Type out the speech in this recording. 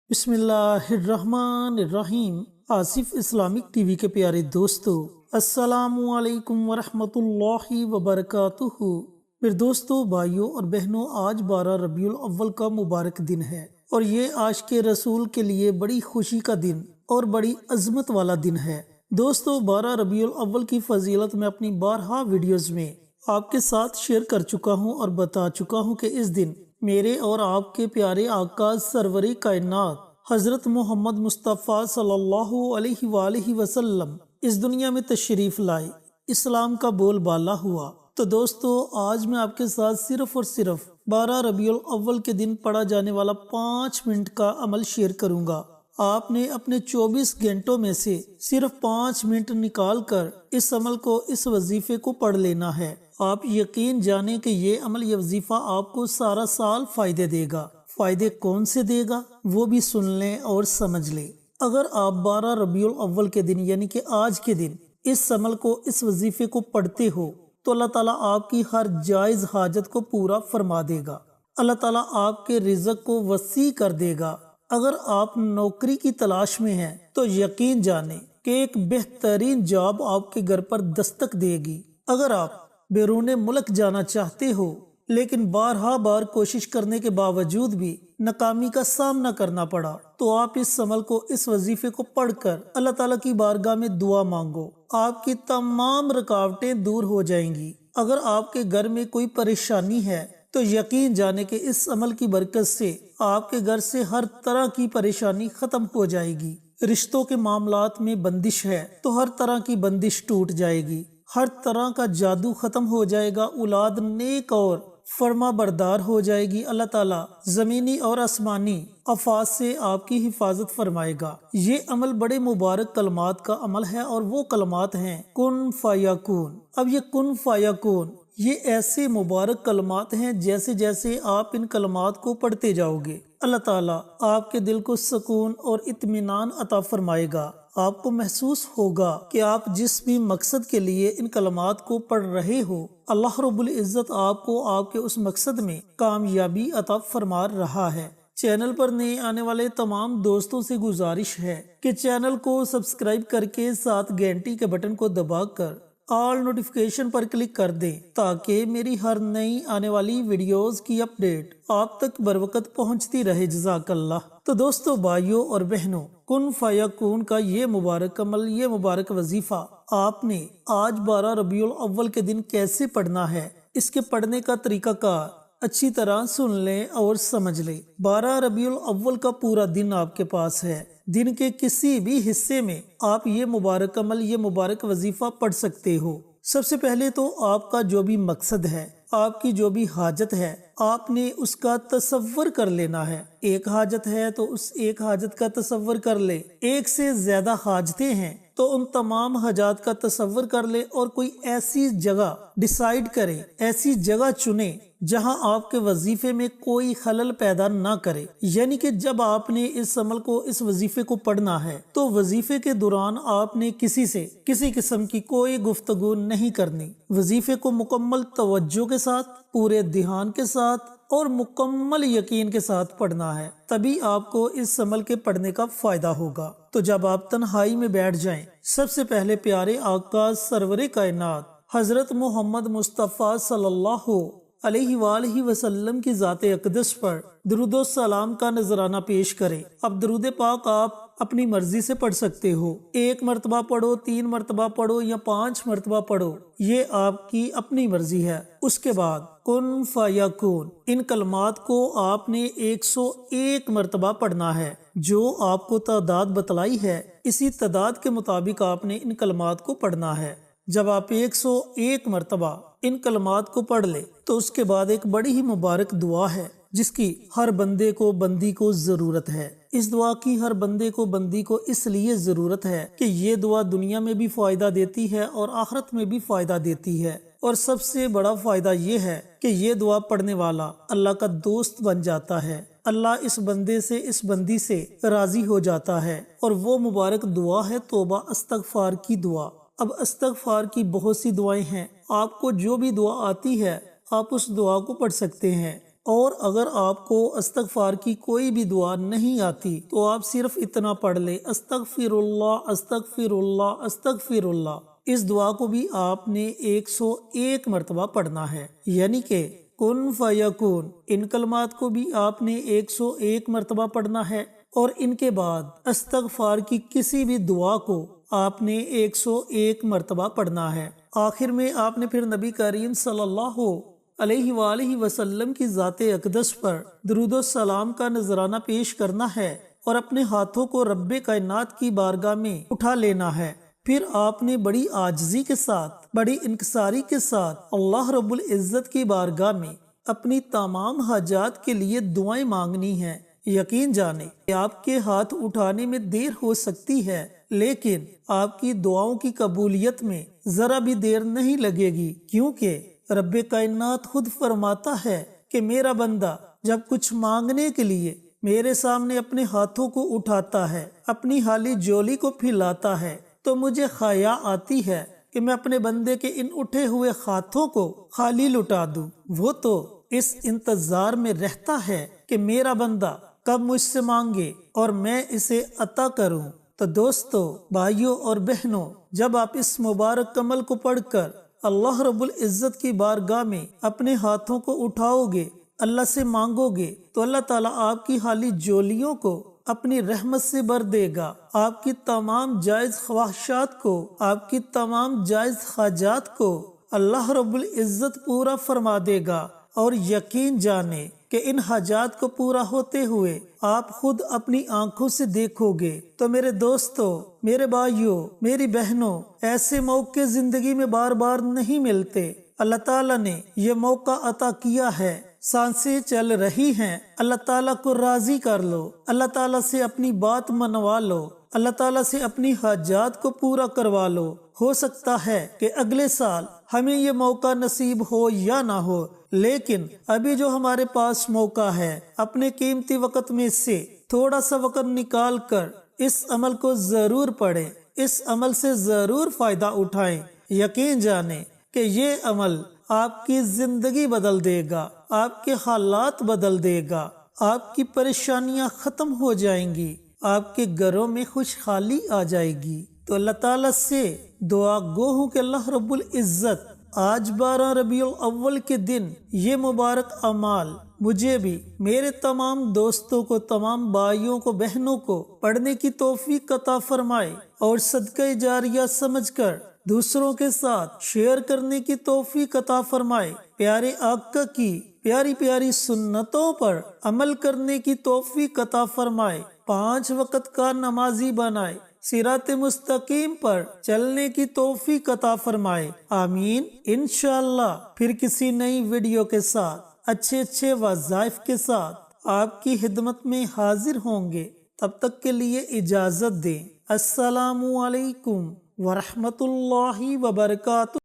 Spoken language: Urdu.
بسم اللہ الرحمن الرحیم۔ آصف اسلامک ٹی وی کے پیارے دوستو، السلام علیکم ورحمۃ اللہ وبرکاتہ۔ پھر دوستو، بھائیوں اور بہنوں، آج 12 ربیع الاول کا مبارک دن ہے اور یہ عاشق رسول کے لیے بڑی خوشی کا دن اور بڑی عظمت والا دن ہے۔ دوستو، 12 ربیع الاول کی فضیلت میں اپنی بارہا ویڈیوز میں آپ کے ساتھ شیئر کر چکا ہوں اور بتا چکا ہوں کہ اس دن میرے اور آپ کے پیارے آقا سرور کائنات حضرت محمد مصطفیٰ صلی اللہ علیہ وآلہ وسلم اس دنیا میں تشریف لائے، اسلام کا بول بالا ہوا۔ تو دوستو، آج میں آپ کے ساتھ صرف اور صرف 12 ربیع الاول کے دن پڑھا جانے والا 5 منٹ کا عمل شیئر کروں گا۔ آپ نے اپنے 24 گھنٹوں میں سے صرف 5 منٹ نکال کر اس عمل کو، اس وظیفے کو پڑھ لینا ہے۔ آپ یقین جانیں کہ یہ عمل، یہ وظیفہ آپ کو سارا سال فائدے دے گا۔ فائدے کون سے دے گا وہ بھی سن لیں اور سمجھ لیں۔ اگر آپ 12 ربیع الاول کے دن یعنی کہ آج کے دن اس عمل کو، اس وظیفے کو پڑھتے ہو تو اللہ تعالیٰ آپ کی ہر جائز حاجت کو پورا فرما دے گا۔ اللہ تعالیٰ آپ کے رزق کو وسیع کر دے گا۔ اگر آپ نوکری کی تلاش میں ہیں تو یقین جانیں کہ ایک بہترین جاب آپ کے گھر پر دستک دے گی۔ اگر آپ بیرون ملک جانا چاہتے ہو لیکن بار کوشش کرنے کے باوجود بھی ناکامی کا سامنا کرنا پڑا تو آپ اس عمل کو، اس وظیفے کو پڑھ کر اللہ تعالیٰ کی بارگاہ میں دعا مانگو، آپ کی تمام رکاوٹیں دور ہو جائیں گی۔ اگر آپ کے گھر میں کوئی پریشانی ہے تو یقین جانے کہ اس عمل کی برکت سے آپ کے گھر سے ہر طرح کی پریشانی ختم ہو جائے گی۔ رشتوں کے معاملات میں بندش ہے تو ہر طرح کی بندش ٹوٹ جائے گی، ہر طرح کا جادو ختم ہو جائے گا، اولاد نیک اور فرما بردار ہو جائے گی۔ اللہ تعالیٰ زمینی اور آسمانی آفات سے آپ کی حفاظت فرمائے گا۔ یہ عمل بڑے مبارک کلمات کا عمل ہے اور وہ کلمات ہیں کن فیکون۔ اب یہ کن فیکون، یہ ایسے مبارک کلمات ہیں جیسے جیسے آپ ان کلمات کو پڑھتے جاؤ گے اللہ تعالیٰ آپ کے دل کو سکون اور اطمینان عطا فرمائے گا۔ آپ کو محسوس ہوگا کہ آپ جس بھی مقصد کے لیے ان کلمات کو پڑھ رہے ہو، اللہ رب العزت آپ کو آپ کے اس مقصد میں کامیابی عطا فرما رہا ہے۔ چینل پر نئے آنے والے تمام دوستوں سے گزارش ہے کہ چینل کو سبسکرائب کر کے ساتھ گھنٹی کے بٹن کو دبا کر آل نوٹیفیکیشن پر کلک کر دیں تاکہ میری ہر نئی آنے والی ویڈیوز کی اپڈیٹ آپ تک بروقت پہنچتی رہے۔ جزاک اللہ۔ تو دوستو، بھائیوں اور بہنوں، کن فیکون کا یہ مبارک عمل، یہ مبارک وظیفہ آپ نے آج 12 ربیع الاول کے دن کیسے پڑھنا ہے، اس کے پڑھنے کا طریقہ کار اچھی طرح سن لیں اور سمجھ لیں۔ 12 ربیع الاول کا پورا دن آپ کے پاس ہے۔ دن کے کسی بھی حصے میں آپ یہ مبارک عمل، یہ مبارک وظیفہ پڑھ سکتے ہو۔ سب سے پہلے تو آپ کا جو بھی مقصد ہے، آپ کی جو بھی حاجت ہے، آپ نے اس کا تصور کر لینا ہے۔ ایک حاجت ہے تو اس ایک حاجت کا تصور کر لے۔ ایک سے زیادہ حاجتیں ہیں تو ان تمام حاجات کا تصور کر لے اور کوئی ایسی جگہ ڈیسائیڈ کرے، ایسی جگہ چنے جہاں آپ کے وظیفے میں کوئی خلل پیدا نہ کرے۔ یعنی کہ جب آپ نے اس عمل کو، اس وظیفے کو پڑھنا ہے تو وظیفے کے دوران آپ نے کسی سے کسی قسم کی کوئی گفتگو نہیں کرنی۔ وظیفے کو مکمل توجہ کے ساتھ، پورے دھیان کے ساتھ اور مکمل یقین کے ساتھ پڑھنا ہے، تبھی آپ کو اس عمل کے پڑھنے کا فائدہ ہوگا۔ تو جب آپ تنہائی میں بیٹھ جائیں، سب سے پہلے پیارے آقا سرور کائنات حضرت محمد مصطفیٰ صلی اللہ علیہ وآلہ وسلم کی ذات اقدس پر درود و سلام کا نذرانہ پیش کریں۔ اب درود پاک آپ اپنی مرضی سے پڑھ سکتے ہو، 1 مرتبہ پڑھو، 3 مرتبہ پڑھو یا 5 مرتبہ پڑھو، یہ آپ کی اپنی مرضی ہے۔ اس کے بعد کن فیکون، ان کلمات کو آپ نے 101 مرتبہ پڑھنا ہے۔ جو آپ کو تعداد بتلائی ہے، اسی تعداد کے مطابق آپ نے ان کلمات کو پڑھنا ہے۔ جب آپ 101 مرتبہ ان کلمات کو پڑھ لے تو اس کے بعد ایک بڑی ہی مبارک دعا ہے جس کی ہر بندے کو، بندی کو ضرورت ہے۔ اس دعا کی ہر بندے کو، بندی کو اس لیے ضرورت ہے کہ یہ دعا دنیا میں بھی فائدہ دیتی ہے اور آخرت میں بھی فائدہ دیتی ہے۔ اور سب سے بڑا فائدہ یہ ہے کہ یہ دعا پڑھنے والا اللہ کا دوست بن جاتا ہے۔ اللہ اس بندے سے، اس بندی سے راضی ہو جاتا ہے، اور وہ مبارک دعا ہے توبہ استغفار کی دعا۔ اب استغفار کی بہت سی دعائیں ہیں، آپ کو جو بھی دعا آتی ہے آپ اس دعا کو پڑھ سکتے ہیں، اور اگر آپ کو استغفار کی کوئی بھی دعا نہیں آتی تو آپ صرف اتنا پڑھ لیں، استغفر اللہ استغفر اللہ استغفر اللہ۔ اس دعا کو بھی آپ نے 101 مرتبہ پڑھنا ہے، یعنی کہ کن فیکون، ان کلمات کو بھی آپ نے 101 مرتبہ پڑھنا ہے، اور ان کے بعد استغفار کی کسی بھی دعا کو آپ نے 101 مرتبہ پڑھنا ہے۔ آخر میں آپ نے پھر نبی کریم صلی اللہ علیہ وآلہ وسلم کی ذات اقدس پر درود و سلام کا نذرانہ پیش کرنا ہے اور اپنے ہاتھوں کو رب کائنات کی بارگاہ میں اٹھا لینا ہے۔ پھر آپ نے بڑی عاجزی کے ساتھ، بڑی انکساری کے ساتھ اللہ رب العزت کی بارگاہ میں اپنی تمام حاجات کے لیے دعائیں مانگنی ہیں۔ یقین جانیں کہ آپ کے ہاتھ اٹھانے میں دیر ہو سکتی ہے، لیکن آپ کی دعاؤں کی قبولیت میں ذرا بھی دیر نہیں لگے گی، کیونکہ رب کائنات خود فرماتا ہے کہ میرا بندہ جب کچھ مانگنے کے لیے میرے سامنے اپنے ہاتھوں کو اٹھاتا ہے، اپنی خالی جولی کو پھیلاتا ہے، تو مجھے خیا آتی ہے کہ میں اپنے بندے کے ان اٹھے ہوئے ہاتھوں کو خالی لٹا دوں۔ وہ تو اس انتظار میں رہتا ہے کہ میرا بندہ کب مجھ سے مانگے اور میں اسے عطا کروں۔ تو دوستو، بھائیوں اور بہنوں، جب آپ اس مبارک عمل کو پڑھ کر اللہ رب العزت کی بارگاہ میں اپنے ہاتھوں کو اٹھاؤ گے، اللہ سے مانگو گے، تو اللہ تعالیٰ آپ کی خالی جولیوں کو اپنی رحمت سے بھر دے گا، آپ کی تمام جائز خواہشات کو، آپ کی تمام جائز حاجات کو اللہ رب العزت پورا فرما دے گا۔ اور یقین جانیں کہ ان حاجات کو پورا ہوتے ہوئے آپ خود اپنی آنکھوں سے دیکھو گے۔ تو میرے دوستو، میرے بھائیوں، میری بہنوں، ایسے موقع زندگی میں بار بار نہیں ملتے۔ اللہ تعالیٰ نے یہ موقع عطا کیا ہے، سانسیں چل رہی ہیں، اللہ تعالیٰ کو راضی کر لو، اللہ تعالیٰ سے اپنی بات منوا لو، اللہ تعالیٰ سے اپنی حاجات کو پورا کروا لو۔ ہو سکتا ہے کہ اگلے سال ہمیں یہ موقع نصیب ہو یا نہ ہو، لیکن ابھی جو ہمارے پاس موقع ہے، اپنے قیمتی وقت میں سے تھوڑا سا وقت نکال کر اس عمل کو ضرور پڑھیں، اس عمل سے ضرور فائدہ اٹھائیں۔ یقین جانیں کہ یہ عمل آپ کی زندگی بدل دے گا، آپ کے حالات بدل دے گا، آپ کی پریشانیاں ختم ہو جائیں گی، آپ کے گھروں میں خوشحالی آ جائے گی۔ تو اللہ تعالیٰ سے دعا گو ہوں کہ اللہ رب العزت آج 12 ربیع الاول کے دن یہ مبارک اعمال مجھے بھی، میرے تمام دوستوں کو، تمام بھائیوں کو، بہنوں کو پڑھنے کی توفیق عطا فرمائے، اور صدقہ جاریہ سمجھ کر دوسروں کے ساتھ شیئر کرنے کی توفیق عطا فرمائے، پیارے آقا کی پیاری پیاری سنتوں پر عمل کرنے کی توفیق عطا فرمائے، 5 وقت کا نمازی بنائے، صراط مستقیم پر چلنے کی توفیق عطا فرمائے، آمین۔ انشاءاللہ پھر کسی نئی ویڈیو کے ساتھ، اچھے وظائف کے ساتھ آپ کی خدمت میں حاضر ہوں گے۔ تب تک کے لیے اجازت دیں۔ السلام علیکم ورحمۃ اللہ وبرکاتہ۔